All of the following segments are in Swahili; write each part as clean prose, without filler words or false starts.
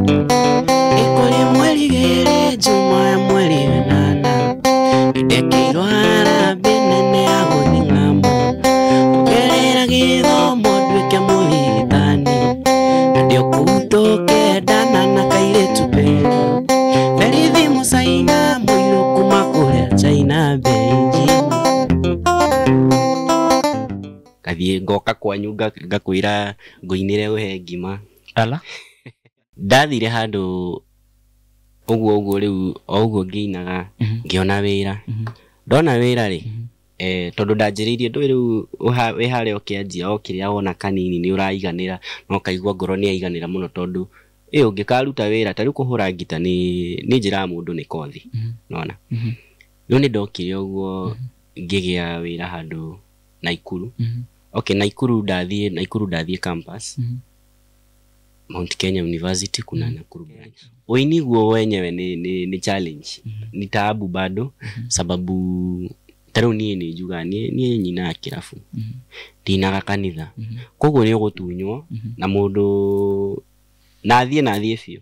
Ikoli mweli gere juma ya mweli wenana Idekirwa harabe nene aguthi ng'ambo Ugerera githomo nduike muhithani Ndio kutoke dana na kairetu pendo Berithi musaina muiru kuma kuria China Beijing Kathie ngoka kwanyu ngakwira nguinire uhe ngima ala ndathire handu uguo riu uguo ngiinaga ngiona wira ndona wira ri tondu ndanjiririe ndu riu we hare okianjia okiria wona kanini ni uraiganira no kaigwa ngoro ni aiganira muno tondu ungikaruta wira tari kuhura ngita ni njira mundu ni kothi nona riu ni ndokire uguo ngigia wira handu Naikuru Naikuru ndathie campus Mount Kenya University kuna Nakuru branch. Uini guo wenyewe ni challenge. Ni taabu bado sababu taro ni juga ni nyina kirafu. Ndinaga kanitha. Koguo ni gutunywo na mundu nathie biu.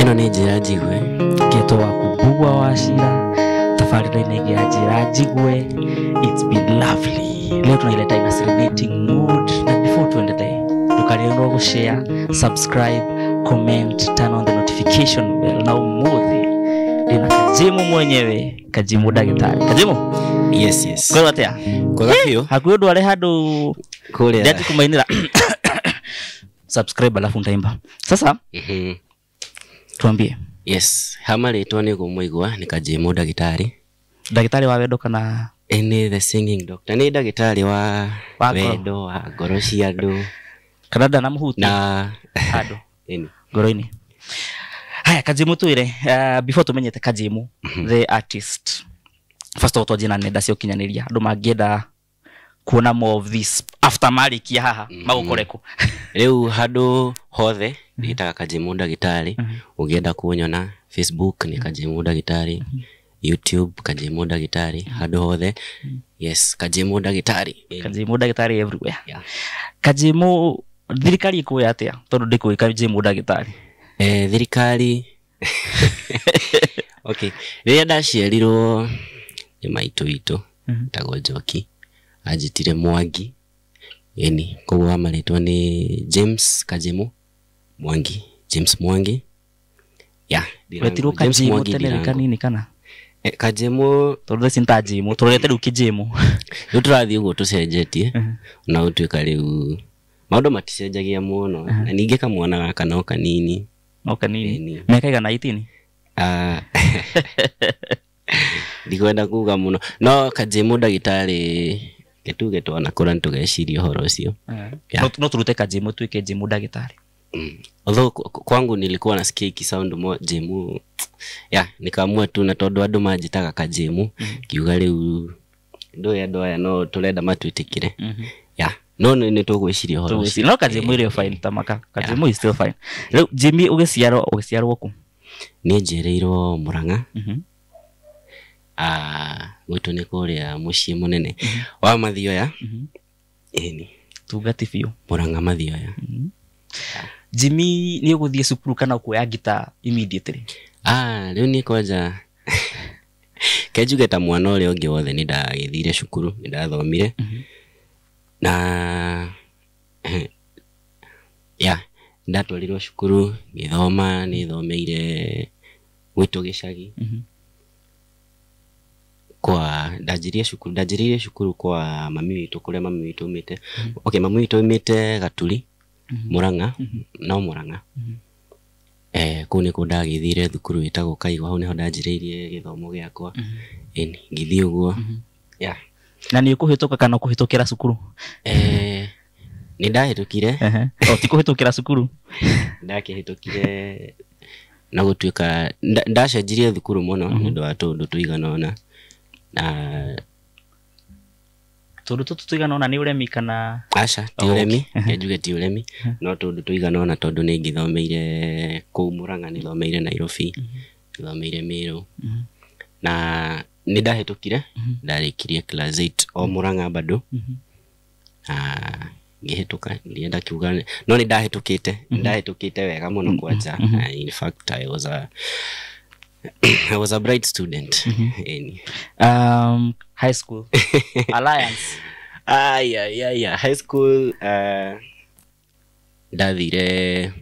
Ino ni njira njigwe Geto wa kubugwa wa shira Tafarida inegi ajira jigwe. It's been lovely. Leo tunaileta ina celebrating mood. Na before tuendete tukariendo kushare, subscribe, comment, turn on the notification bell. Na umuthi Dina Kajimu mwenyewe Kajimu Dagitari. Kajimu? Yes Kwa watea? Kwa gafio Hakuyo duwale hadu kule Dati kumainira Subscribe alafu ntaimba. Sasa tuambie. Yes, hama leto ni kumwigwa ni Kajimu Dagitari. Dagitari wa wedo kana Any the singing doctor ni dagitari wa wedo wa goroshi ado Kanada na muhuti na ado Eni goroini. Haya Kajimu tuire before tumenyete Kajimu the artist. First of all jina nenda sio kinyaniria andu mangienda kuona more of this after mariki haha magukoreko riu hadu hothe nditaga Kajimu Dagitari ugienda kunyona Facebook ni Kajimu Dagitari YouTube Kajimu Dagitari hadu hothe yes Kajimu Dagitari Kajimu Dagitari everywhere Kajimu thirikari ikuya atia tondu ndikuika Kajimu Dagitari thirikari okay ria ndaciarirwo ni maitu itu tago Njoki ajitire Mwangi Eni koguo amaretwo ni James Kajimu Mwangi James Mwangi wetirwo Kajimu tele kanini kana Kajimu tondu sinta Jimu turete riu Kijimu riu turathie uguo tucenjetie na utuika riu maundu maticenjagia muno na ninge kamwana gaka no kanini meka igana 18 ndikwenda kuga muno no Kajimu Dagitari getuge twana kura tugeciria horo ucio no turute Kajimu tuike Jimu Dagitari although kwangu nilikuwa nasikia sound mo Jimu nikaamua tu na tondu andu manjitaga Kajimu kiuga riu ndoya no turenda matwitikire no ni tugwiciria horo ucio no Kajimu ile fine tamaka Kajimu is still fine riu Jimmy ugiciarwo ku ni njereirwo Murang'a gwitu ni kuria mucii munene wa Mathioya Eni tugati fiu Murang'a Mathioya Jimmy ni uguthie cukuru kana kuya gita immediately riu ni koja kejugeta mwana ule ungi wothe ni ndagithire cukuru ni ndathomire na ndatwarirwo cukuru ngithoma ni thomeire gwitu gicagi kwa ndajirie cukuru kwa mami witu kuria mami witu umite mami witu umite Gaturi Murang'a no Murang'a kuni kundagithire thukuru witagwo Kaigwa hau niho ndanjiririe githomo giakwa Eni ngithie uguo na ni ukuhituka kana kuhitukira cukuru ni ndahitukire ti kuhitukira cukuru ndakihitukire na gutuika ndacenjirie thukuru muno ndu wa tundu tuiganona na Tundu tutu tuigana ona ni uremi kana aca ti uremi njuge ti uremi no tundu tuigana ona tondu ni ngithomeire kuu Murang'a ni thomeire Nairobi thomeire Meru na ni ndahetukire ndarikirie class 8 o Murang'a bado ngihituka ndienda kiuga no ni ndahetukite wega muno kwanja in fact I was a bright student in high school Alliance yeah high school ndathire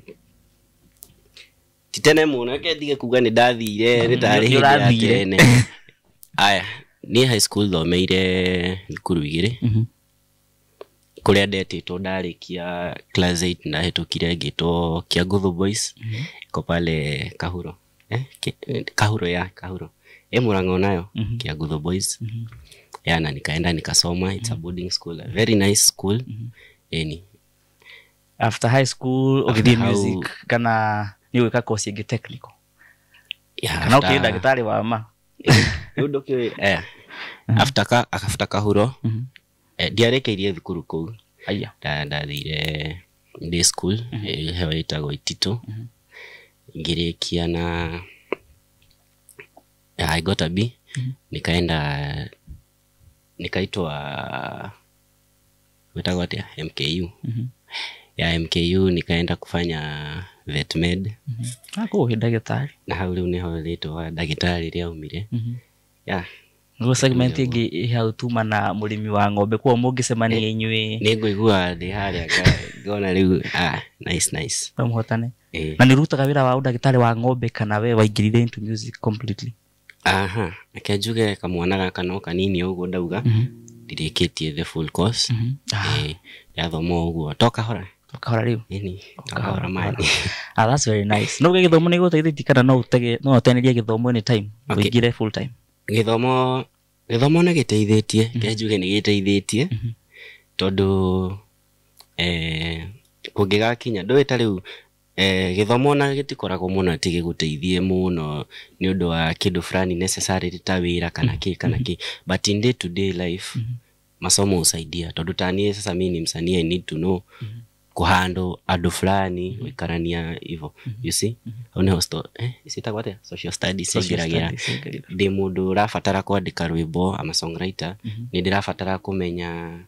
titene muno kendige kuga ni ndathire ritari hindi ya tene aya ni high school thomeire thukuru igiri kuria ndetitwo ndarikia class 8 ndahetukire ngitwo Kianguthu Boys ko pale Kahuro Kahuro Murang'a nayo Kianguthu Boys na nikaenda nikasoma. It's a boarding school, a very nice school. After high school ukithie music kana ni wika course ya technical kana ukienda gitari wa ma ndoke after Kahuro ndiarekeirie thukuru kuu ndathire day school hewa itagwo Itito ngirikia na I got a B nikaitwa wetagwo atia MKU ya MKU nikaenda kufanya vet med ako ndagitari na hau riu niho ritwa ndagitari ria umire ngo segment igi hautuma na murimi wa ng'ombe kwa mungicemania inywe ni nguigua ndi haria ngona riu nice bamuhotane na ni rutaga wira wa ndagitari wa ng'ombe kana we waingirire into music completely akenjuge kamwana gaka no kanini uguo ndauga ndireketie the full course yathomo uguo toka hora riu toka hora mani that's very nice no githomo ni guteithĩtie kana no utenerie githomo any time uingire full time githomo na giteithĩtie kenjuge ni giteithĩtie tondu kungigakinya ndwita riu githomo na gitikoragwo muno ati giguteithie muno ni undu wa kindu fulani necessary ta wira kana ki but in day to day life masomo usaidia tondu tani sasa mimi ni msanii I need to know kuhandle adu fulani wikarania hivyo you see one hosto isitagwa atia social studies ngiragira ndi mundu rafatara kwandika rwimbo ama songwriter ni ndirafatara kumenya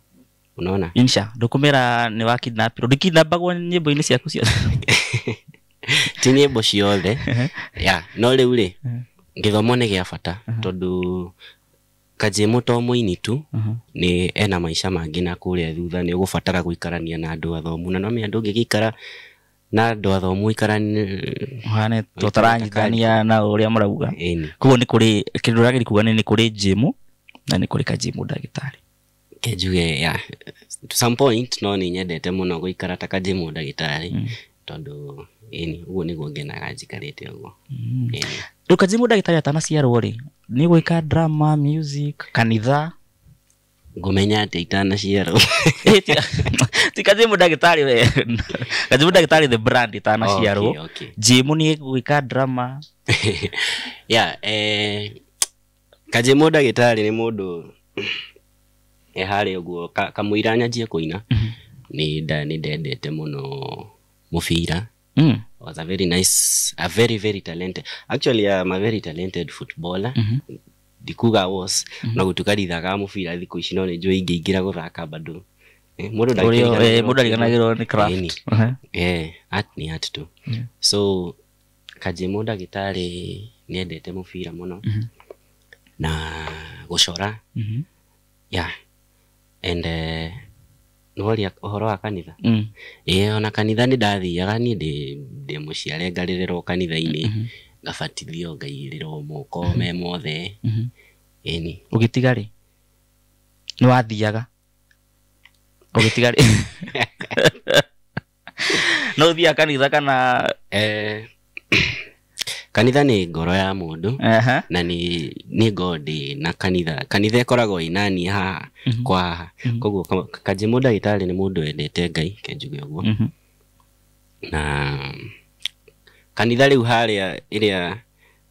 unaona insha dokumera ni wa kidnapagwo nyimbo ini ciaku cio ti nyimbo ciothe no riu ri githomo ni gia bata tondu Kajimu to muini tu ni ena maisha mangi na kuria thutha ni ugubatara guikarania na andu athomu na no me andu ngikara na andu athomu ikarani hane tutaranyithania na uria murauga kugo ni kuri kindu ragiri kuga ni kuri gym na ni kuri Kajimu ndagitari kejuge to some point no ni nyendete muno guikara ta Kajimu ndagitari tondu uguo niguo ngenaga njikarite uguo riu Kajimu ndagitari atana ciarwo ri ni gwika drama music kanitha ngumenya ati itana ciarwo ti Kajimu ndagitari we Kajimu ndagitari the brand itana ciarwo gym ni gwika drama Kajimu ndagitari ni mundu hari uguo kamuira nyanjie kuina ni ndendete muno mufira was a very nice, a very very talented, actually I'm a very talented footballer dikuga was na gutukarithaga mufira thiku ici no ni njui ingiingira guthaka bado mundu ndakiganagirwo ni craft art tu so Kajimu ndagitari niendete mufira muno na gucora and nori uhoro wa kanitha ona kanitha ni ndathiaga ni ndi muciare ngaririro kanitha-ini ngabatithio ngairirwo moko me mothe ugitigari ni wathiaga ugitigari no thia kanitha kana kanitha ni ngoro ya mundu na ni God na kanitha ikoragwo inani ha kwa koguo Kajimu ndagitari ni mundu endete Ngai kenjuge uguo na kanitha riu haria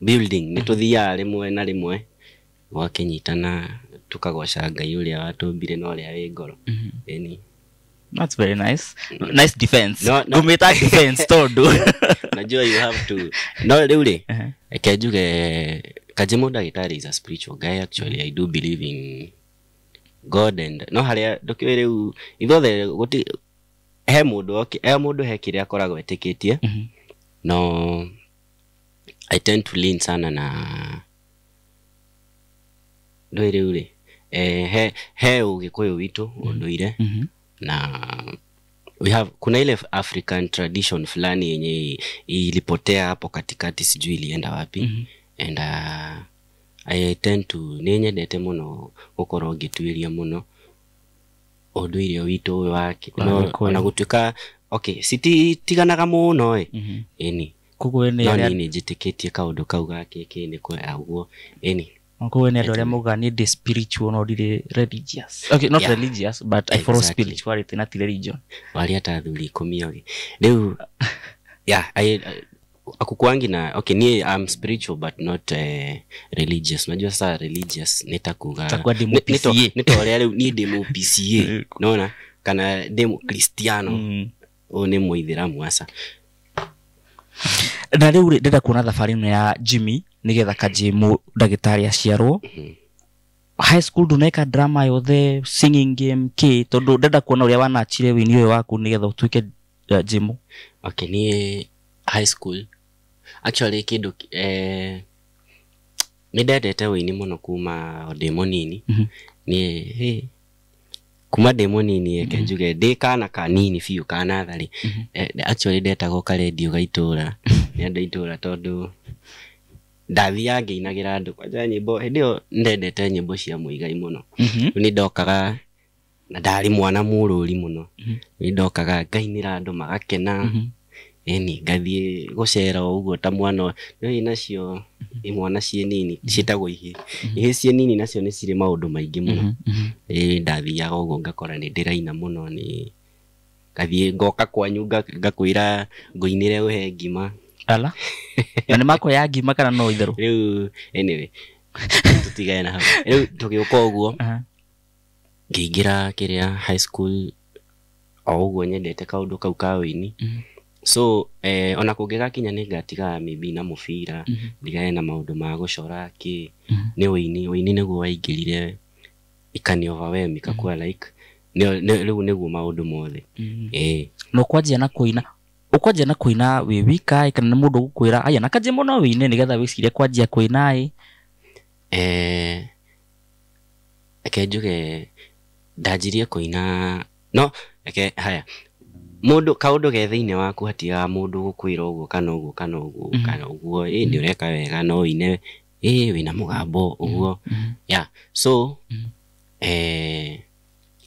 building ni tuthia rimwe na rimwe wakinyitana tukagoca Ngai uria watumbire na uria wi ngoro eni. That's very nice. Nice defense. No. Kumeta defense todo. Najua you have to. No really. Ekejuge Kajimu Ndagitari is a spiritual guy actually. I do believe in God and no haria dokiwere u ithothe guti he mundu he kiria akoragwo etikitie. No I tend to lean sana na ndoire ule he ugikuyu witu unduire na we have kuna ile African tradition fulani yenye ilipotea hapo katikati sijui ilienda wapi and I tend to ninyendete muno gukoro ngituiria muno unduire witu wake na gutuka okay siti tiganaga muno eni kugo ene ni njitikitie kaundu kau gake kini kwa uguo eni kugo ene ndore mugani the spiritual no dire religious okay not religious but I follow spirituality not religion wali atathuri 10 oge riu I akukwangi na okay ni I'm spiritual but not religious. Najua sasa religious nitakuga nitore riu ni demo PCA naona kana demo Cristiano one muithiramu asa na riu ndenda kuona thabarino ya Jimmy nigetha Kajimu Ndagitari aciarwo high school duneka drama yothe singing game ki tondu ndenda kuona uria wanachire wini uyo waku nigetha utuike Jimu. Okay ni high school actually kidu nindendete wini muno kuma demonini ni kuma demonini ekenjuge ndi kana kanini fiu kana thari actually ndetagwo ka radio gaitura ni andu itura tondu ndathiange inagira andu kwa nyimbo ndio ndendete nyimbo cia muigai muno ni ndokaga na ndari mwana mururi muno ni ndokaga ngainira andu magakena eni gathie gucera uguo ta mwana ni nacio imwana cie nini cietagwo ihe cie nini nacio ni ciri maundu maingi muno ndathiaga uguo ngakora ni ndiraina muno ni gathie ngoka kwanyu ngakwira nguinire uhe ngima ala na ni mako ya ngima kana no itheru riu anyway tutigae na hau riu tugiuka uguo ngiingira kiria high school uguo nyendete kaundu kau ka wini so ona kungigakinya ni ngatiga maybe na mubira ndigae na maundu ma gucora ki ni wini niguo waingirire ikani overwhelm ikakua like riu niguo maundu mothe no kwanjia na kuina ukwanjia na kuina wi wika kana ni mundu gukwira aya na Kajimu no wine nigetha wicire kwanjia kuina akenjuge ndajirie kuina no haya mundu kaundu ge thiine waku hatiga mundu gukwira uguo kana uguo ndi ureka wega no ine wina mugambo uguo so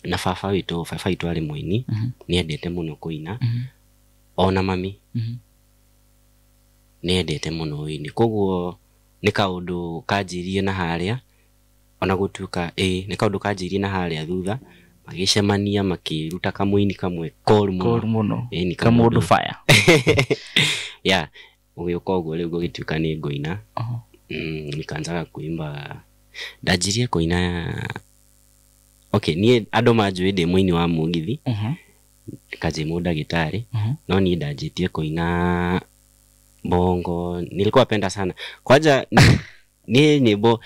na baba witu ari muini ni endete muno kuina ona mami ni endete muno wini koguo ni kaundu kanjirie na haria ona gutuka ni kaundu kanjirie na haria thutha magicemania makiruta kamuini kamwe call muno ni kamundu fire ugiuka uguo riu gugituka ni ngoina nikanzaga kuimba ndajirie kuina okay ni andu manjui ndi muini wa mugithi Kajimu Ndagitari no ni ndajitie kuina bongo nilikuwa penda sana kwanza ni nyimbo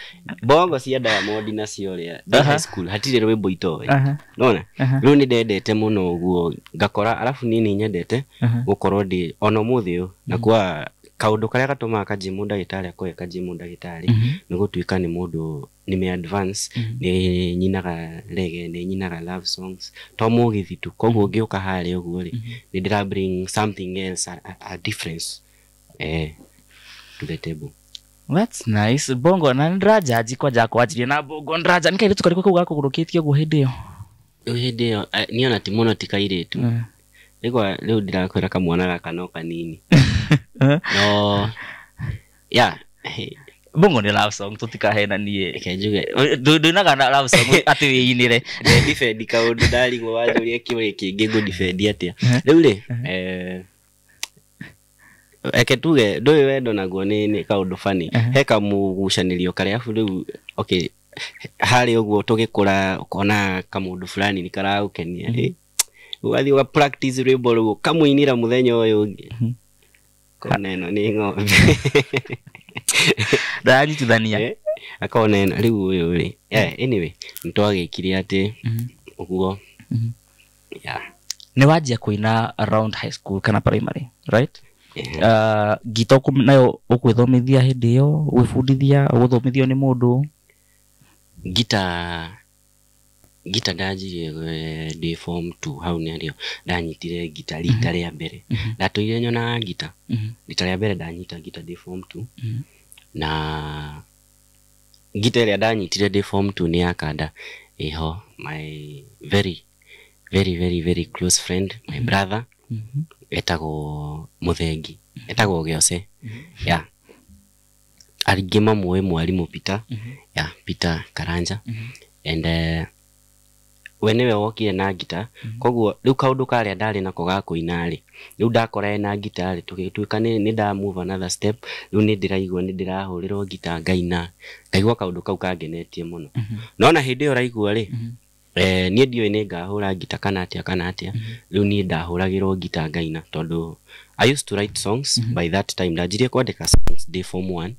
bongo cia Diamond na cio ria high school hatire rwimbo itoe nona riu ni ndendete muno uguo ngakora alafu nini nyendete gukorwo ndi ono muthio na kwa kaundu karia gatuma Kajimu Ndagitari akoe Kajimu Ndagitari ni gutuika ni mundu ni me advance ni nyinaga reggae ni nyinaga love songs to mugithi tu koguo ngiuka hali uguo ri ni ndira bring something else a difference to the table. That's nice. Bongo na ndrajaji kwa jako ajirie na bongo ndraja nikaire tukariko kuga kugurukitie uguo hindi yo niona ti muno tikaire tu riu ndirakwira kamwana gaka no kanini no bongo ni love song tutikahena nie kenjuge ndunaga na love song ati wiinire defend kaundu ndaligwo wajurie kiwe kingi go defend atia riu ri tuge ndoyo wendo naguo ni kaundu fani he kamugucanirio karia afu riu okay hali uguo tugikura ukona kamundu fulani ni karaukenia wathi wa practice rwimbo rugo kamuinira muthenya uyu ungi kona ino ni ng'ombe Dani tudhania akona ino riu uyu ri anyway ntwagikire ati uguo ni wajia kuina around high school kana primary, right? Gita nayo ukwithomithia hindi yo wifundithia uthomithio ni mundu gita ndajire de form 2 hau ni ndio ndanyitire gita rita ria mbere ndatuire nyona gita rita ria mbere ndanyita gita de form 2 na gita ria ndanyitire de form 2 ni akanda eho my very close friend, my brother etago Muthengi etago Geose arigema muwe mwalimu Peter Peter Karanja and wenewe wokire na gita koguo riu kaundu karia ndari nako ga kuina ri riu ndakora na gita ri tugituika ni nda move another step riu ni ndiraigua ni ndirahurirwo gita ngaina ngaigua kaundu kau kangenetie muno nona hindi yo raigua ri nie ndio ni ngahura gita kana atia riu ni ndahuragirwo gita ngaina tondu I used to write songs by that time ndajirie kwandika songs day form 1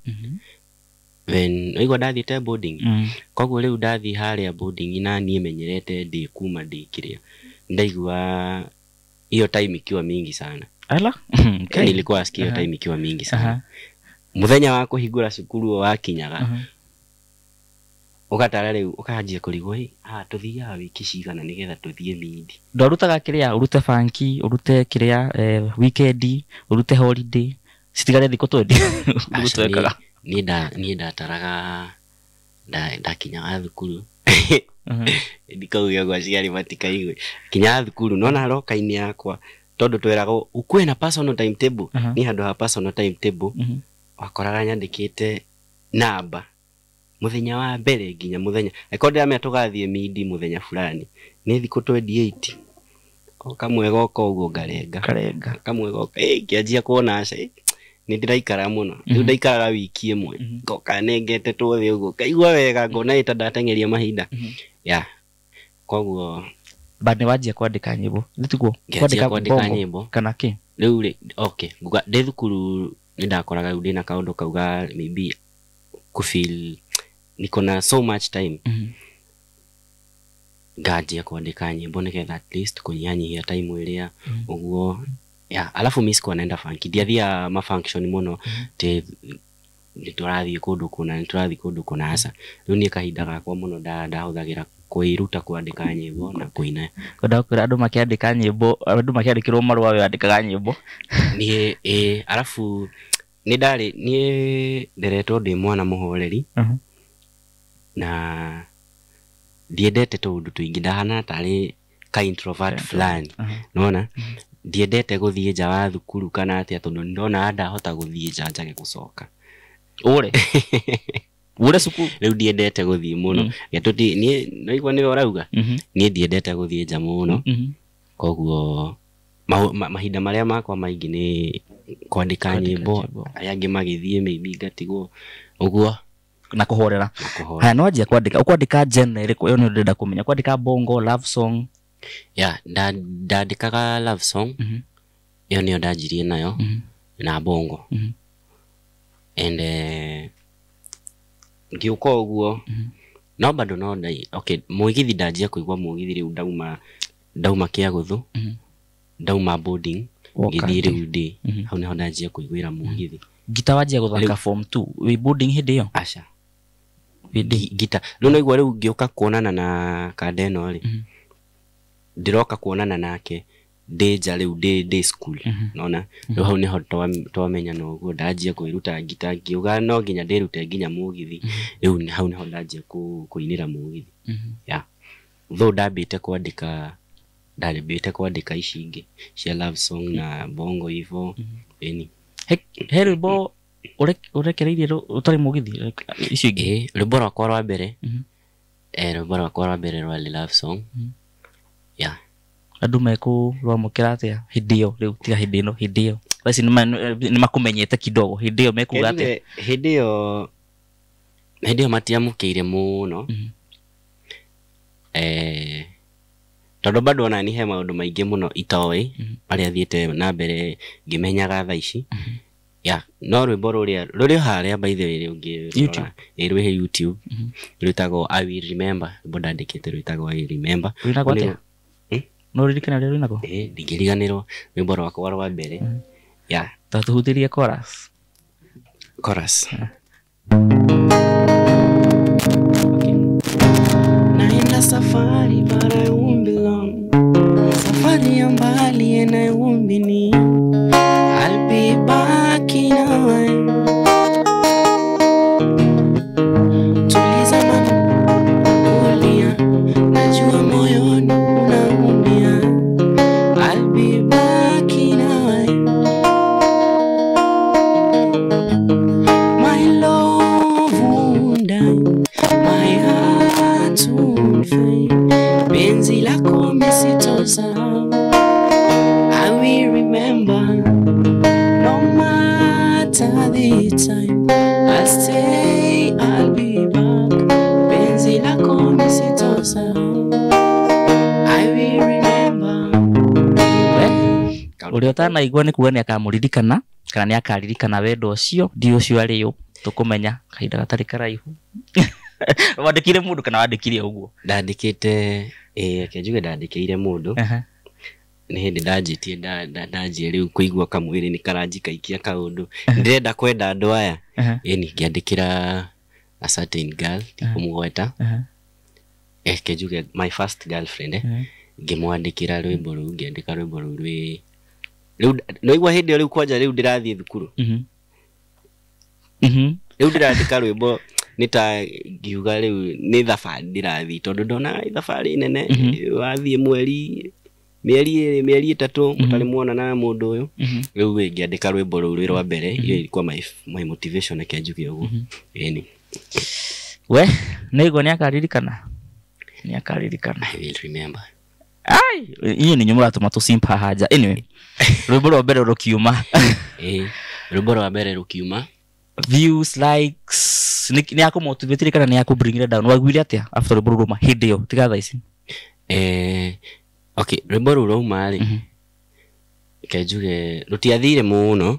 when I got that boarding koguo riu ndathi haria boarding ina nie menyerete ndi kuma ndi kiria ndaigua hiyo time ikiwa mingi sana ala nilikuwa asikia hiyo time ikiwa mingi sana muthenya wa kuhingura cukuru wakinyaga ukatara riu ukajia kurigwo tuthia wiki cigana nigetha tuthie midi ndorutaga kiria urute funky urute kiria weekend urute holiday citigare thiko twendi urutekaga ni ndataraga ndakinyaga thukuru ndikauga gwa ciari matikaigwe kinya thukuru nona roka-ini yakwa tondu twerago ukwena personal timetable ni handu ha personal timetable wakoraga nyandikite namba muthenya wa mbere nginya muthenya ekonde ame tugathie midi muthenya fulani ni thiko 28 kamwe goka uguo ngarenga kamwe goka kianjia kuona aca ni ndiraikara muno riu ndaikara wiki imwe ngoka nengete twothe uguo kaigua wega ngona ita ndatengeria mahinda koguo bani wajia kwandika nyimbo nitiguo kwandika nyimbo kana ki riu ri okay nguga ndi thukuru ni ndakoraga riu ndina kaundu kauga maybe ku feel niko na so much time ngajia kwandika nyimbo nigetha at least kunyanyihia time iria uguo alafu miss kwa naenda funky ndiathia ma function muno te niturathie kundu kuna asa riu ni kahinda gakwa muno ndahuthagira kuiruta kwandika nyimbo na kuina koda kwira andu makiandika nyimbo andu makiandikirwo marua we andikaga nyimbo ni alafu ni nderetwo ndi mwana muhoreri na ndiendete tundu tuingi ndahana tari ka introvert fulani nona ndiendete guthie nja wa thukuru kana atia tondu ndona ndahota guthie nja njage gucoka ure cukuru riu ndiendete guthie muno tuti nie naigua ni urauga nie ndiendete guthie nja muno koguo mahinda maria makwa maingi ni kwandika nyimbo ayangi magithie maybe ngatigwo uguo na kuhorera haya no ajia kwandika genre iri yo ni ndenda kumenya kwandika bongo love song ndandikaga love song yo ni ndajirie nayo na bongo and ngiuka uguo no bado no ndai okay mugithi ndajia kuigwa mugithi riu ndauma kia guthu ndauma boarding ngithi riu ndi hau ni ndajia kuigwira mugithi gita wajia guthaka form 2 we boarding hindi yo acha gita no naigwa riu ngioka kuonana na kadeno ri ndiroka kuonana nake ndeja riu day school nona riu hau niho twamenya no guo ndajia kuiruta gita ngiuga no nginya ndirute nginya mugithi riu hau niho ndajia kuinira mugithi though ndambite kwandika ici ingi cia love song na bongo hivo eni rwimbo urekereirie utari mugithi icio ingi rwimbo rwakwa rwa mbere rwa love song andu meku rwamukira atia hindi yo riu tiga hindi ino hindi yo basi ni makumenyete kidogo hindi yo mekuga atia hindi yo na ndio matiamukire muno tondu bado ona ni he maundu maingi muno itowe aria thiete na mbere ngimenyaga tha ici ya no rwimbo ruria haria by the way ungi rwi he YouTube rwitagwo I Will Remember boda ndikite rwitagwo I Will Remember no ririkana rero nako ndingiriganirwo rwimbo rwakwa rwa mbere ya tatuhutirie chorus naenda safari but I won't belong safari ya mbali and I won't be near I'll be back in a while tuliza kulia najua moyoni unaumia I'll be back in a while my love won't die my heart won't fade penzi lako mesitosahau I will remember no matter the time I'll stay I'll be back penzi lako mesitosahau I will remember Uliotana igwa ni kuga ni akamuririkana kana ni akaririkana wendo ucio ndi ucio ari yo tukumenya kahinda gatari karaihu wandikire mundu kana wandikire uguo ndandikite kenjuge ndandikire mundu ni hindi ndajitie ndajie riu kuigwa kamwiri ni karanjika ikia kaundu ndirenda kwenda andu aya ni ngiandikira a certain girl kumugweta kenjuge my first girlfriend ngimwandikira rwimbo ru ngiandika rwimbo ru rwi no igwa hindi riu kwanja riu ndirathie thukuru riu ndirandika rwimbo nita ngiuga riu ni thabari ndirathi tondu ndona thabari nene wathie mieri 3 mutari muona na mundu uyu riu ngiandika rwimbo ru rwa mbere iyo ilikuwa my motivation akenjuge uguo ni we nego ni akaririkana I will remember hiyo ni nyumura tomato simpa haja anyway rwimbo rwa mbere rukiuma rwimbo rwa mbere rukiuma views likes ni ako motivate kana ni ako bring it down wagwire atia after rwimbo ruma hindi yo tigatha ici okay rwimbo ruma ri kenjuge rutiathire muno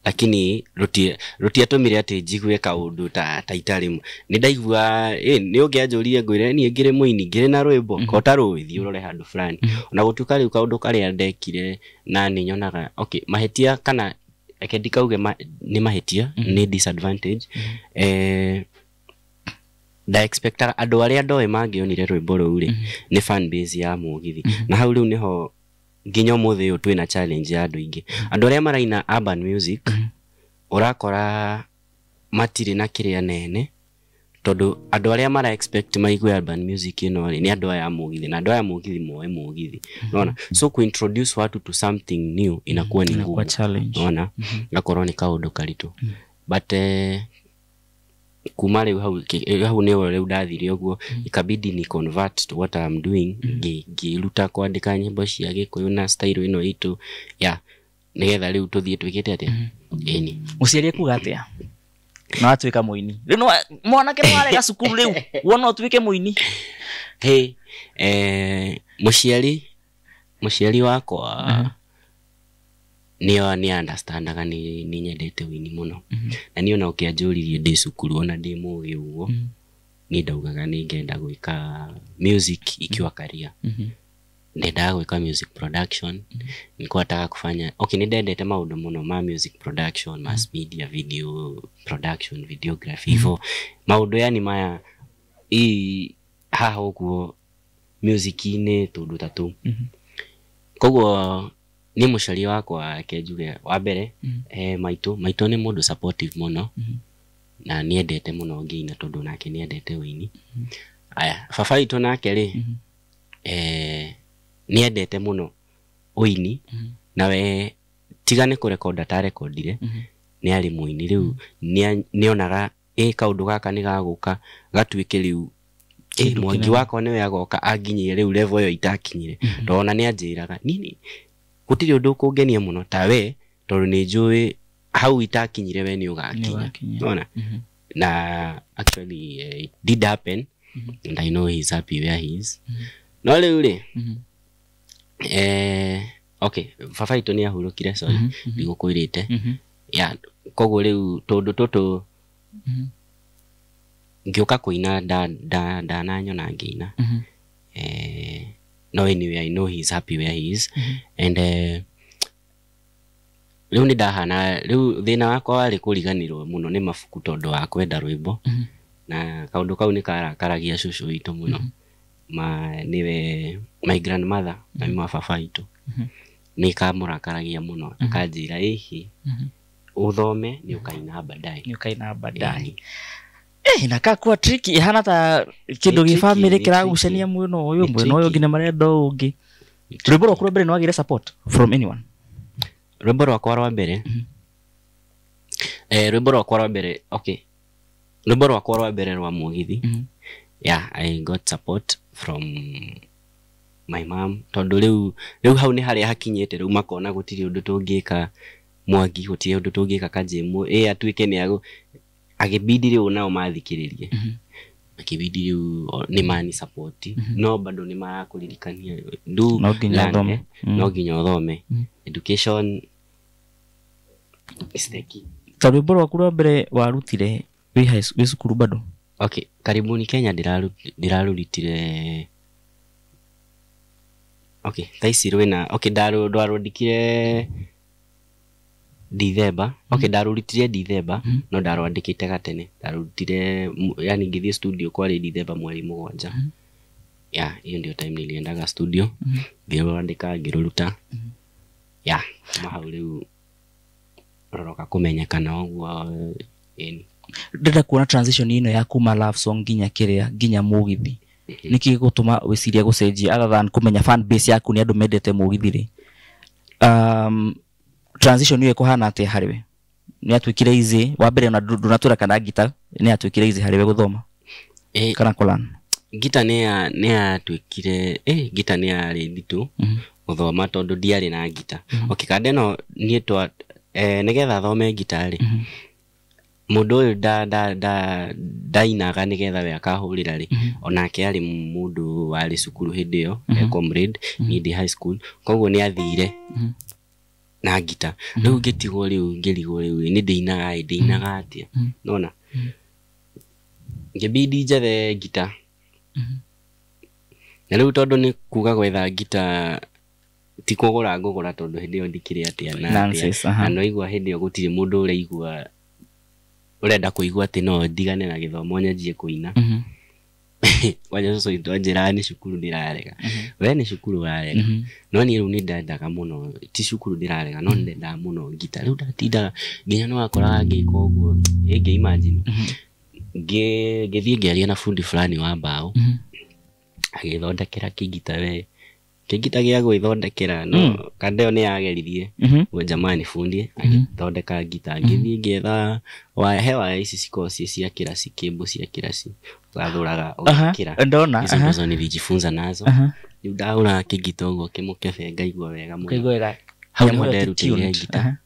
lakini rutiatumire ati njigwe kaundu ta itari ni ndaigua ni ungianjurie ngwire ni ngire muini ngire na rwimbo kota ruithi urore handu fulani ona gutuka riu kaundu karia ndekire na ni nyonaga okay mahetia kana akendikauge ni mahetia ni disadvantage da expecta andu aria ndoe mangionire rwimbo ruu ri ni fan base ya Mugithi na hau riu niho nginya muthi uyu twina challenge ya andu ingi andu aria maraina urban music urakora matiri na kiria nene tondu andu aria mara expect maigue urban music ino ni andu aya Mugithi na andu aya Mugithi moe Mugithi unaona so ku introduce watu to something new inakuwa ni ngumu unaona ngakoro ni kaundu karitu but kumare hau ni ore udathire uguo ikabidi ni convert to what I'm doing giruta kwandika nyimbo cia Gikuyu na style ino itu ya nigetha riu tuthie twikite atia ni uciarie kuga atia na atwika muini rino mwana kero arega cukuru riu wona utwike muini muciari wakwa niyo ni understandaga ni nyendete wini muno na niyo na ukianjuririe ndi cukuru ona ndi mugi uguo ni ndaugaga ni ngenda gwika music ikiwa career ndenda gwika music production nikwataka kufanya okay ni ndendete maundu muno ma music production mass media video production videography hivyo maundu yani maya haha uguo music-ini tundu tatu koguo ni mucari wakwa kenjuge wa mbere maito ni mundu supportive muno na niendete muno ngiina tondu nake niendete wini aya baba itu nake ri niendete muno wini nawe tigane kurekorda ta rekordire ni ari muini riu nionaga kaundu gaka ni gaguka gatwike riu mwangi wako niwe agoka aginyire riu level yo itakinyire ndona ni anjiraga nini gutiri undu kungenia muno tawe tondu ni njui hau itakinyire we ni ugakinya unaona na actually it did happen, and I know he's happy where he is. No ule okay, Fafa itu ni ahurukire, sorry, ndigukwirite. Ya koguo riu tondu toto ngioka kuina da nanyo na ngina. No, anyway, I know he's happy where he is, and riu ni ndahana riu thina wakwa wari kuriganirwo muno ni mafuku tondu wa kwenda rwimbo, na kaundu kau ni karakaragia cucu witu muno. Niwe my grandmother na mwa Fafa itu ni kamurakaragia muno, akanjira ihi uthome ni ukaina badai. Inakaa kuwa tricky, ihana ta kindu gi family kiragucania muno uyu ngina marendo ungi. Rwimbo rwa mbere no agire support from anyone. Rwimbo rwa mbere rwimbo rwa mbere, okay, rwimbo rwa mbere rwa Mugithi. Yeah, I got support from my mom, tondu riu hau ni haria hakinyete, riu makona gutiri undu tungika Mwangi, gutiri undu tungika Kanjemu atuike ni agibidi riu nao mathikiririe. Akibidi riu ni mani support, no bado ni marakuririkania ndu no ginya uthome. Education is the key. Rwimbo rwa mbere warutire wi cukuru bado? Okay, karibuni Kenya ndirarutire. Okay, thaisi rwina, okay, ndarwandikire December. Okay, ndarutire December, no ndarwandikite gatene. Ndarutire, yani ngithie studio kwari December mweri 7. Yeah, hiyo ndio time niliendaga studio. Ngirwandika ngiruruta. Yeah, mahau riu roroka kumenyekana oguo eni. Ndenda kuona transition ino ya kuma love song nginya Mugithi. Niki gutuma wiciria gucenjia other than kumenya fan base yaku ni andu mendete Mugithi ri? Transition hiyo kuhana atia hariwe? Ni atwikire easy wa mbere na dunatura kana guitar ni atwikire easy hariwe guthoma? Kana kulan? Guitar ni atwikire guitar ni ari nditu guthoma tondu ndiari na guitar. Okay, kadeno ni twa nigetha thome guitar ri. Mundu uyu dainaga nigetha we akahurira ri, onake ari mundu wari cukuru hindi yo comrade ni high school, koguo ni athire na guitar. Riu ngitigwo riu ni ndinaga atia, nona ngibidi njethe guitar. Na riu tondu ni kuga gwetha guitar ti ngugura tondu hindi yo ndikire atia na no igua hindi yo gutire mundu uraigua urenda kuigua ati no ndigane na githomo nyanjie kuina. Wanya so itonjera ni cukuru ndirarega. We ni cukuru warega. No ni riu ni ndendaga muno, ti cukuru ndirarega, no ndenda muno guitar. Riu ndatinda nginya no akora ngika uguo, imagine ngithie ngiaria na fundi fulani wa mbao, agithondekera kigita we kigita gia gwithondekera, no kandeo ni ageririe we jamani fundi agithondeka gita. Ngithie ngetha wa hewa ici cikoci cia kirasi, kembo cia kirasi gathuraga ukira ndona hizo nilijifunza nazo. Riu ndaura kigita uguo kimukebe ngaigua wega muno, ngaigua wega hau ndirutire gita.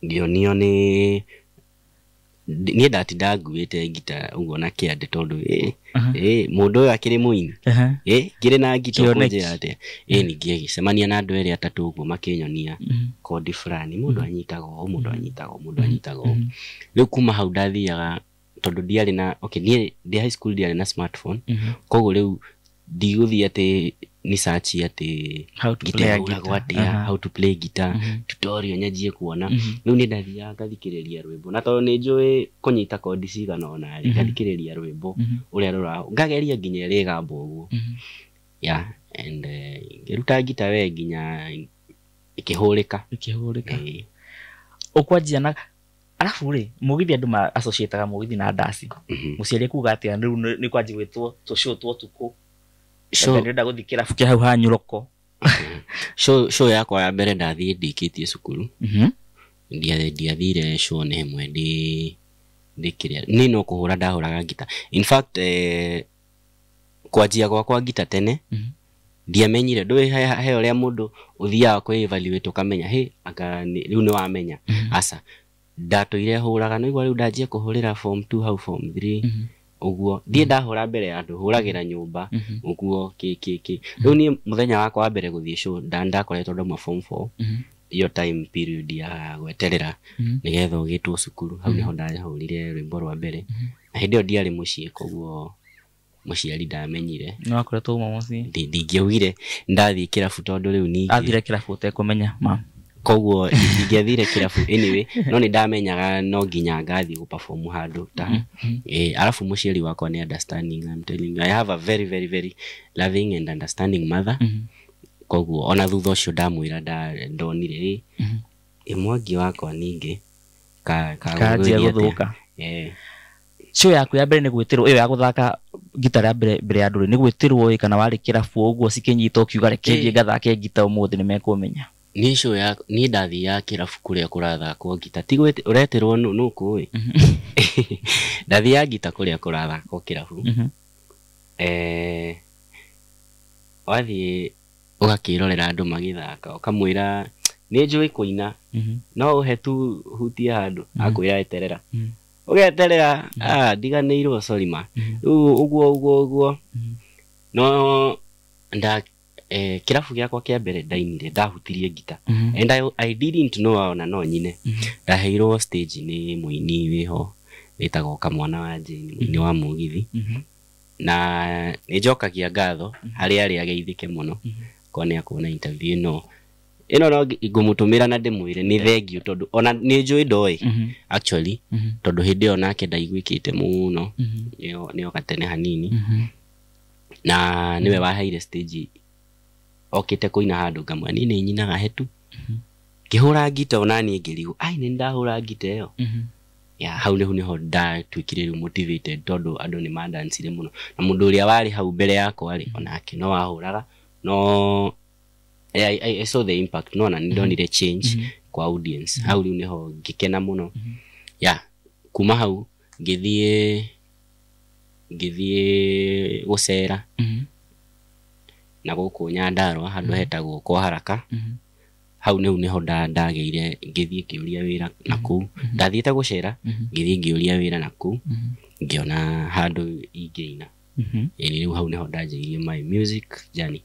Ndio niyo ni ndatinda nguite gita uguo na kiande tondu mundu uyu akiri muini kire na gita kunjira ate ni ngicemania na andu eri atatu uguo makinyonia kodi fulani, mundu anyitago. Riu kuma hau ndathiaga tondu ndiari na, okay, ni high school ndiari na smartphone, koguo riu ndiguthia ati ni search ati how to play guitar tutorial nyajie kuona. Riu ni ndathia ngathikiriria rwimbo, na tondu ni njui kunyita kodi cigana ona ri ngathikiriria rwimbo uria rura ngageria nginya ri gambo uguo. Yeah, and ngiruta guitar we nginya ikihurika. Ukwanjia na alafu ri Mugithi andu ma associate Mugithi na dasi muciari kuga ati riu ni kwanji gwitwo tucio tuko show ndenda guthikira fukia hau hanyuroko. Show yakwa ya mbere ndathie ndikitie cukuru. Ndiathire show ne hemwe ndikiria ni no kuhura ndahuraga guitar. In fact kwanjia kwa guitar tene ndiamenyire ndui he uria mundu uthia kwa evaluate ukamenya aka riu ni wamenya asa ndatoire huraga no igwa riu ndanjie kuhurira form 2 hau form 3 uguo ndie ndahura mbere ya andu huragira nyumba uguo riu ni muthenya wakwa wa mbere guthie show ndakoretwo ndoma form 4 iyo time period ya gweterera nigetha ugitwo cukuru hau niho ndahurire rwimbo rwa mbere na hindi ndiari mucie koguo muciari ndamenyire no akoretwo uma mucie ndingiugire ndathie kirabu tondu riu ningi athire kirabu utekumenya ma koguo ndingiathire kirabu anyway no ni ndamenyaga no nginya ngathie gu perform handu ta alafu muciari wakwa ni understanding. I'm telling you, I have a very very very loving and understanding mother. Koguo ona thutha ucio ndamwira ndonire imwangi wakwa ningi kanjia guthuka show yaku ya mbere ni gwitirwo iyo ya guthaka gitara mbere ya nduri ni gwitirwo kana wari kirabu uguo cikinyita ukiuga rekerie ngathake gita umuthi ni mekumenya ni show ya ni ndathi ya kirabu kuria kurathakwo gita tigwete uretirwo nuku ndathi ya gita kuria kurathakwo kirabu wathi ugakirorera andu magithaka ukamwira ni njui kuina no uhe tu hutia handu akwira eterera ugeterera ndiganirwo sorry ma uguo no nda kirabu giakwa kia mbere ndainire ndahutirie gita and I didn't know ona no nyine ndaheirwo stage ni muini wiho witagwo Kamwana wa Jane muini wa mugithi na nijokagia ngatho hari ari ageithike muno kone akona interview no ngumutumira na ndimwire ni thengio tondu ona ni njui ndoi actually tondu hindi ona ke ndaigwikite muno niyo gatene hanini na niwe waheire stage okite kuina handu ngamwa ni nyinaga hetu kihura gita ona ni ngirigu ai ni ndahura gita yo ya hau niho ndatwikire motivated tondu andu ni mandancire muno na mundu uria wari hau mbere yakwa ri onake no wahuraga no I saw the impact no na ndonire change kwa audience hau niho ngikena muno ya kuma hau ngithie gucera na guku Nyandarua handu hetagwo kwa haraka hau niho ndageire ngithie kiuria wira naku ndathiete gucera ngithie ngiuria wira naku ngiona handu ingiina riu hau niho ndanjirie my music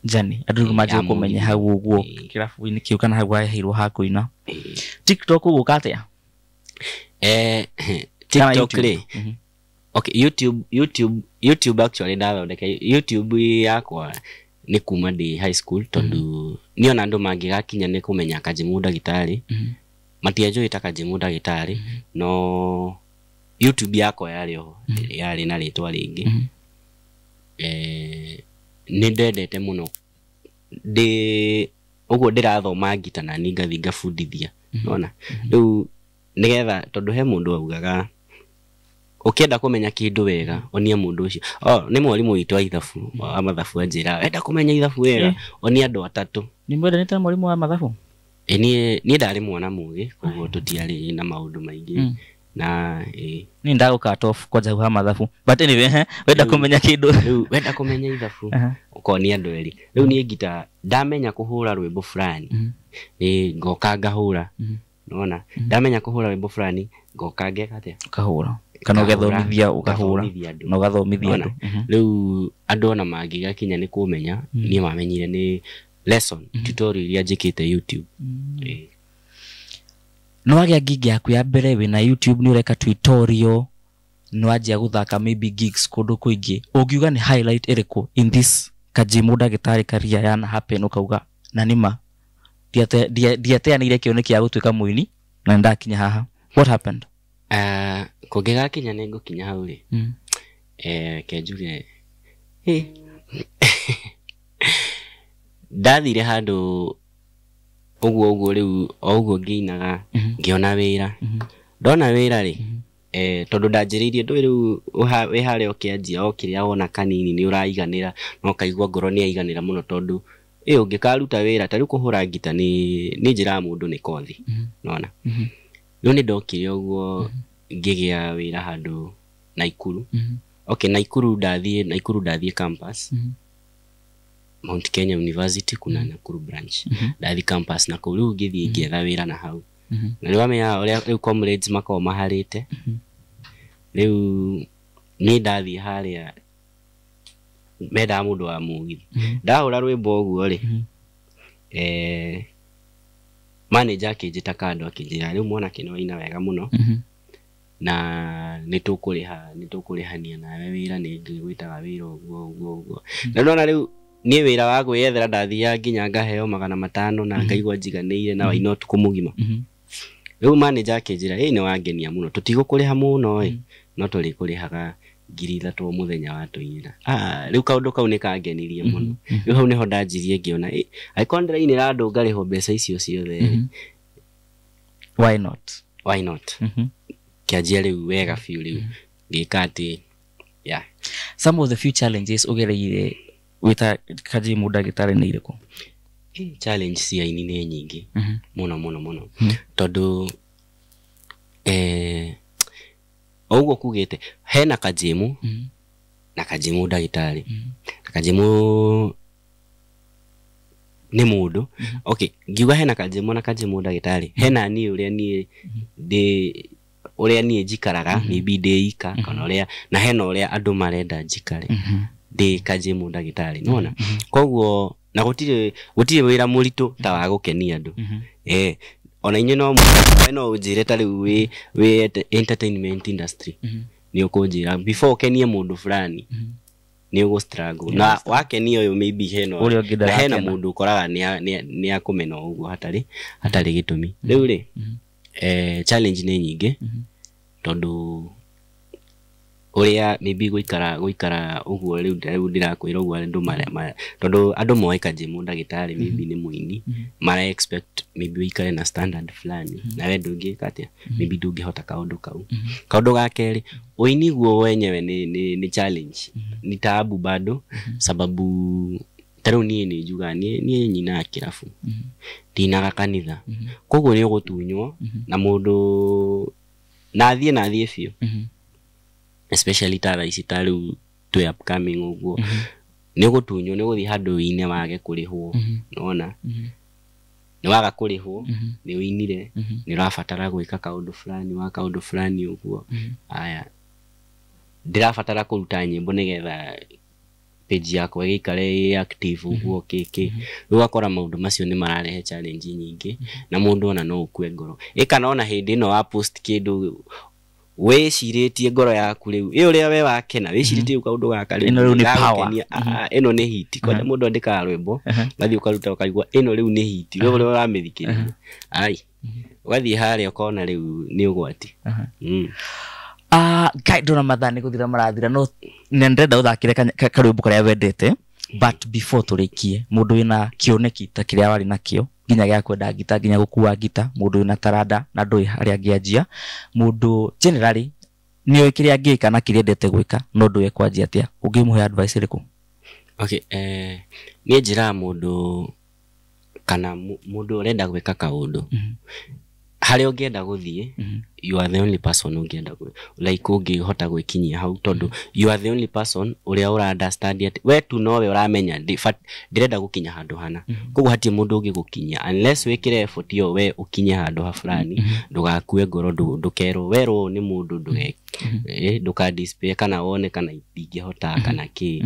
journey andu maje kumenya hau uguo kirabu-ini kiu kana hau ahirwo ha kuina TikTok ugukatia TikTok ri okay YouTube actually ndathondeka YouTube yakwa ni kuma ndi high school tondu niona andu mangigakinya ni kumenya Kajimu Ndagitari matiajo itaka Kajimu Ndagitari no YouTube yakwa yari na ritwa ringi ni ndendete muno uguo ndirathoma ngita na ningathi ngabundithia nona riu nigetha tondu he mundu augaga ukienda kumenya kindu wega onia mundu ucio ni mwalimu witu wa ithabu wa mathabu anjira wenda kumenya ithabu wega onia andu atatu ni mwenda nita mwalimu wa mathabu ni ndari mwana mugi koguo tutiari na maundu maingi na ni ndaguka tof kwaja ha mathabu but anyway wenda kumenya kindu wenda kumenya ithabu ukonia andu eri riu ni ngita ndamenya kuhura rwimbo fulani ngoka ngahura nona ndamenya kuhura rwimbo fulani ngoka ngeka atia kahura kana ugathomithia ukahura na ugathomithia andu riu andu ona mangigakinya ni kumenya ni mamenyire ni lesson tutorial ya njikite YouTube no agia gig yaku ya mbere wina YouTube ni ureka tutorial no ajia guthaka maybe gigs kundu kuingi ungiuga ni highlight iriku in this Kajimu Ndagitari career yana happen ukauga na nima diateanire kioneki ya gutwika muini na ndakinya haha what happened kugigakinya ni ngukinya hau ri kenjuge ndathire handu uguo riu uguo ngiinaga ngiona wira ndona wira ri tondu ndanjiririe ndu riu we hare okianjia okiria wona kanini ni uraiganira no kaigwa ngoro ni aiganira muno tondu ungikaruta wira tari kuhura ngita ni njira mundu ni kothi nona riu ni ndokire uguo ngigia wira handu Naikuru okay Naikuru ndathie campus Mount Kenya University kuna Nakuru branch ndathi campus na kuru ngithie ngietha wira na hau na riu amenya uria riu comrades makao maharite riu ni ndathi haria meda mundu wa mugithi ndahura rwimbo uguo ri manager akijita kando akijira riu mwana kino ina wega muno na nitukuriha nawe wira ni ngwitaga wira uguo na ndona riu ni wira wa gwiyethera ndathia nginya ngaheo 500 na ngaigwa njiganĩire na waino tukumugima riu manager akijira ni wangenia muno tutigukuriha muno no tuli kurihaga 3,000 muthenya wa tuira riu kaundu kau ni kangenirie muno riu hau niho ndanjirie ngiona aikondera ini ra andu ngariho mbeca icio ciothe why not kianjia riu wega fiu riu ngikati some of the few challenges ugereire wita kaji muda gitare ni iriko challenge cia ini ni nyingi muno tondu oguo kugite hena kajimu na kajimu ndagitari na kajimu ni mundu okay ngiuga hena kajimu na kajimu ndagitari hena ni uria ni uria ni njikaraga maybe ndeika kana uria na hena uria andu marenda njikare ndi kajimu ndagitari nona koguo na gutire wira muritu ta wa gukenia andu ona inye no ujire tari we entertainment industry ni ukunjira before kenie mundu fulani ni ugo struggle na wakenie uyu maybe hena mundu koraga ni akumena uguo hatari gitumi riu ri challenge ni nyingi tondu uria maybe guikara uguo riu ndirakwira uguo andu tondu andu moika jimu ndagitari maybe ni muini mara expect maybe uikare na standard fulani na we ndungika atia maybe ndungihota kaundu kaundu gakeri uini guo wenyewe ni challenge ni taabu bado sababu taro ni njuga ni nyina kirafu ndinaga kanitha koguo ni gutunywo na mundu nathie fio especially tara ici tari twe upcoming uguo ni gutunyo ni guthi handu ine wage kurihwo nona ni waga kurihwo ni winire ni rafatara gwika kaundu fulani uguo aya ndirafatara kuruta nyimbo nigetha page yako igikare active uguo kiki ugakora maundu macio ni mararehe challenge nyingi na mundu ona no ukue ngoro ikana ona hindi no wa post kindu we shiritie ngoro yaku riu uria we wakena we shiritie ukaundu gaka riu ino ni power ino ni hit kwa mundu andika rwimbo gathi ukaruta ukaigwa ino riu ni hit we uria uramithikiriria ai wathi haria ukona riu ni ugwati guide na mathani guthira marathira no nendenda uthakire karwimbo karia wendete but before turikie mundu wina kioneki ta kiria wari nakio nginya gya kwenda gita nginya gukua gita mundu wina tarada na ndoi haria ngianjia mundu generally niyo kiria ngika na kiria ndete gwika no ndoi kwanjia atia ungimuhe advice iriku okay ni njira mundu kana mundu urenda gwika kaundu hari ungienda guthie you are the only person ungienda like ungihota gwikinyia hau tondu you are the only person uria ura understand it we tu nowe uramenya ndirenda gukinya handu hana koguo hatie mundu ungigukinyia unless wekire effort yo we ukinye handu ha fulani ndugakue ngoro ndukero wero ni mundu nduka display kana wone kana ingihota kana ki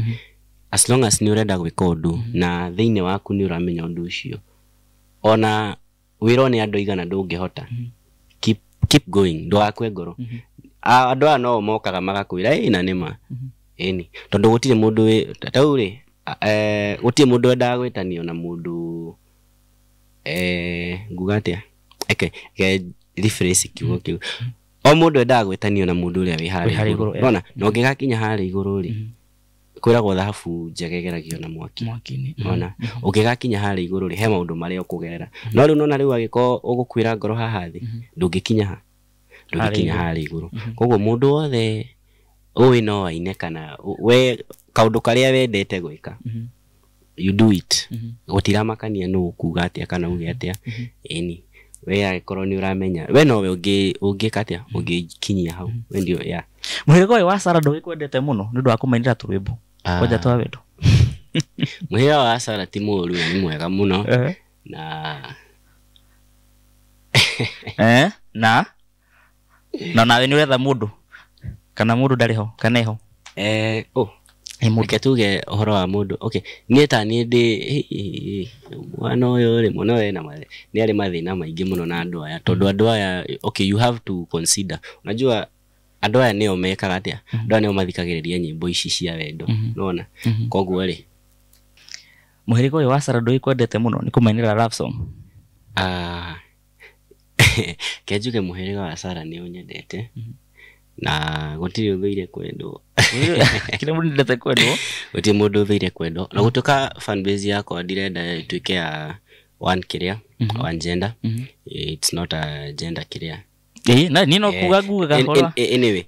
as long as ni urenda gwika undu na thiine waku ni uramenya undu ucio ona wirone andu igana ndungihota keep going ndugakue ngoro andu no mokaga magakwira ina nima eni tondu gutire mundu tauri gutire mundu enda gwitanio na mundu ngugatia rephrase kiugo kiu o mundu enda gwitanio na mundu uria wi hari iguru bona no ngigakinya hari iguru ri kwiragwo thahabu njegegeragio na mwaki-ini ona ukigakinya hari iguru ri he maundu maria ukugerera no riu nona riu agiko ugukwira ngoro haha thi ndungikinya hari iguru koguo mundu wothe uwi no aine kana we kaundu karia wendete gwika you do it gutira makania no kuga atia kana uge atia eni we agikoro ni uramenya we no we ungikatia ungikinyia hau we ndio muhigo wa Sara ndwikwendete muno ndu akumainira turwimbo koja twa wedo muhigo wa Sara ti muru ni mwega muno na na nawe ni wetha mundu kana mundu ndari ho kana eho Muke tuge uhoro wa mundu. Okay, nie ta ni ndi mwana uyu ri muno we na mare ni ari mathina maingi muno na andu aya tondu andu aya okay you have to consider. Unajua andu aya nio mekaga atia andu aya nio mathikagiriria nyimbo ici cia wendo unaona koguo ri muhiriko uyu wa Sarah ndui kwendete muno ni kumainira love song. Kejuke muhiriko wa Sarah ni unyendete na gutiri uthuire kwendo kila mundu ndete kwendo uti mundu uthuire kwendo na gutuka fan base yako ndirenda ituike ya one kiria one gender. It's not a gender kiria na nino kugaguga gakora anyway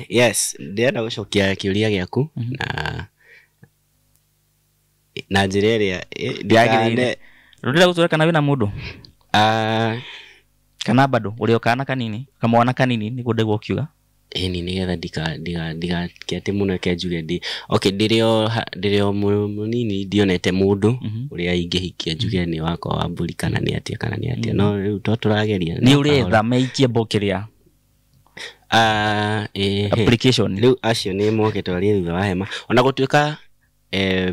yes ndirenda gucokia kiuria giaku na njira iria ndiagirire rudira gutura kana wina mundu kana bado ulio kana kanini kama wana kanini ni gode gwokiuga ni nigetha diga kiate muno kejuge ndi okay ndirio munini ndionete mundu uria ingihikia juge ni wako wa mburi kana ni atia no riu turageria ni uri tha meikie bokiria application riu acio ni mokete wali thutha wa hema ona gutuika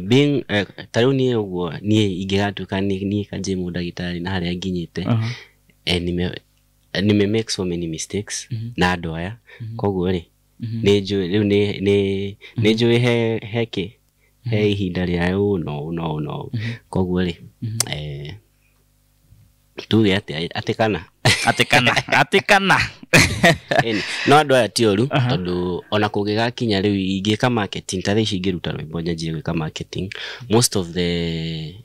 being tariu ni uguo ni ingigatuika ni kanje mu ndagitari na haria nginyite nime make so many mistakes na andu aya koguo ri ni njui heke he ihinda ria no koguo ri tu yate atikana no andu aya ti oru tondu ona kugigakinya riu ingika marketing ta ici ngiruta rwimbo nyanjie gwika marketing most of the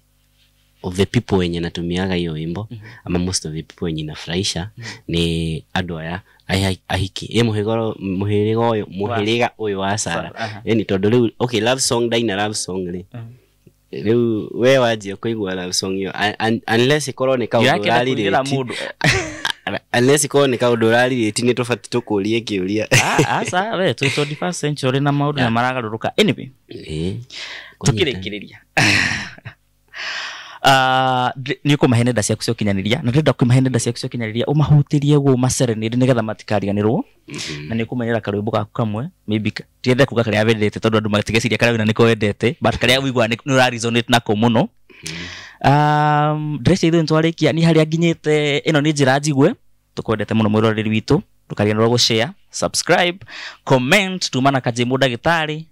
people wenye natumiaga hiyo wimbo ama most of the people wenye nafurahisha ni andu aya ahiki muhiriga uyu wa Sarah yani tondu riu okay love song daina love song ri riu we wajia kuigua love song hiyo unless ikorwo ni kaundu rarire unless ikorwo ni kaundu rarire ti ni tofati tukurie kiuria asa we 21st century na maundu na maragaruruka anyway tukirikiriria ni ko maheneda cia kusio kinyaniria na ndenda ku maheneda cia kusio kinyaniria umahutirie go maserenire nigetha matikariganirwo na ni kumenyera karwimbo gaku kamwe maybe tiende kuga karia wendete tondu andu matigeciria karia wina niko wendete but karia wigwa ni ura resonate nako muno dress ithu ntwarikia ni haria nginyite ino ni njira njigwe tukwendete muno mwiroreri witu tukariganirwo go share subscribe comment tumana kajimu ndagitari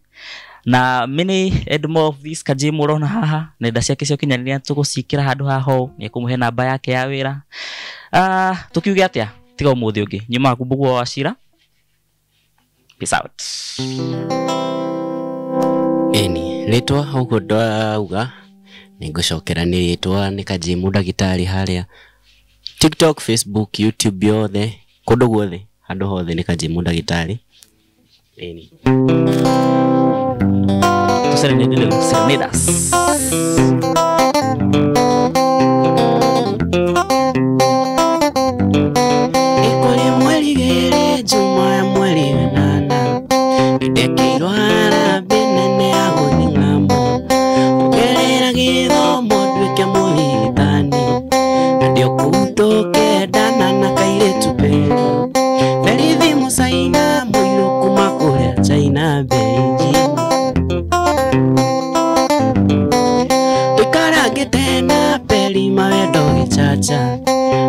na mini more of this kajimu rona haha nenda ciake cio kinyaniria tugucikira handu haho ni kumuhe namba yake ya wira tukiuge atia tiga umuthi ungi nyuma kubugwa wa Shira peace out ritwa huko ndauga ningocokera ni ritwa ni kajimu ndagitari haria TikTok Facebook YouTube yothe kundu guothe handu hothe ni kajimu ndagitari Serenedas Ikole mweli gere juma ya mweli wenana Idekeirwa hara benene ago ningamo Ugerera githomo duike muhithani Nadio kutoke dana na kaire tupero Ferithi musaina muiru kuma kuria China Beijing Ikaragitena peli mawendo gichacha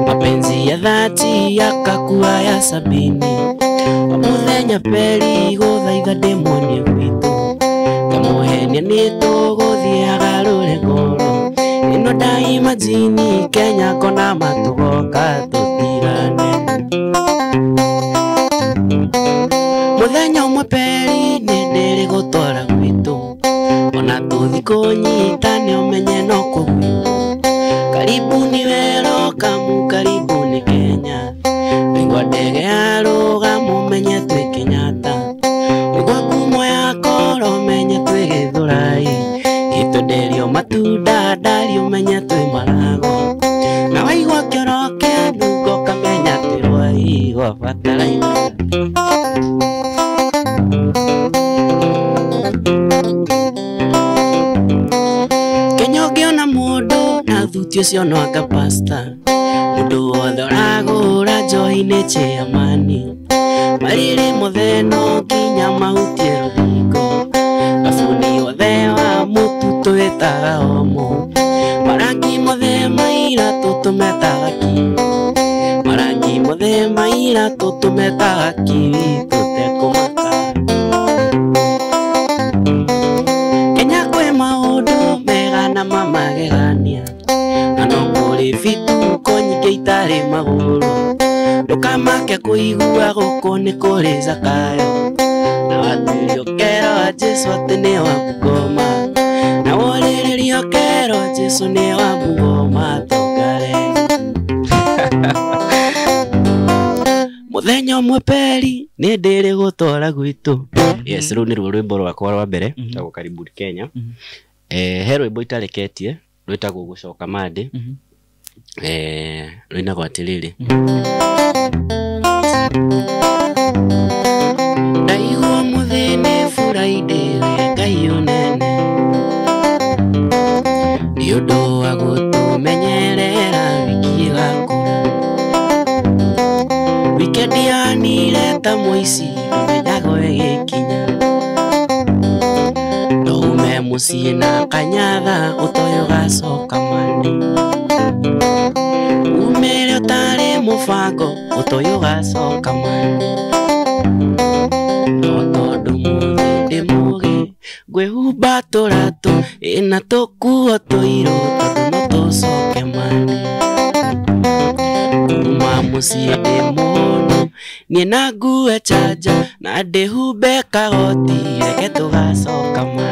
Mapenzi ya dhati yakakua ya sabini Wamuthenya peli guthaitha ndimwonie gwitu Ngamuhenia nituguthie agarure ngoro Ino daima jini Kenya kona matugoka tutirane Muthenya umwe peli nindiri gutwara gwitu Ona tuthi kunyitane umenye no kugwitu Karibuni welcome karibuni Kenya Wengwa ndege aruga mumenye twi Kenyatta Wengwa kumo ya koro menye twi Githurai Itu nderio matunda ndari umenye twi Marago Na waigwa kioro kia ndugo kamenya twi Rwai gwa Bataraina Kenya ugiona mundu na thuti ucio no aka pasta Mundu wothe ni chiamani mariri mutheno nginya mahutie ruthingo abuni othe wa mutu twitaga omo marangi mothe maira tutumetaga ki marangi mothe maira tutumetaga ki tutekumaka Kenya kwe maundu mega na mamagegania anongore vitu konyike itari maguru ndukamake kuigua guku ni kuri Zakayo na watirio kero wa Jesu ati ni wa Bungoma na woririo kero Jesu ni wa Bungoma tongare muthenya umwe peri ni ndiri gutwara gwitu yes ru ni rwimbo rwakwa rwa mbere tagwo Karibuni Kenya he rwimbo itareketie rwitagwo gucoka madi rwinagwo atiriri ndaigua muthini Friday Ngai unene ni undu wa gutumenyerera wiki igakura wikendi yanire ta muici ndumenyago igikinya ndaume mucii na kanyatha utoyo gacoka mandi umire utari mubango utoyo gacoka mandi no tondu muthi ndi mugi ngwihumba turatu ina tukuo tuiru tondu no tucoke mandi kuma mucii ndi munu nie na ngue chanja na ndihumbe kagoti reke tugacoka mandi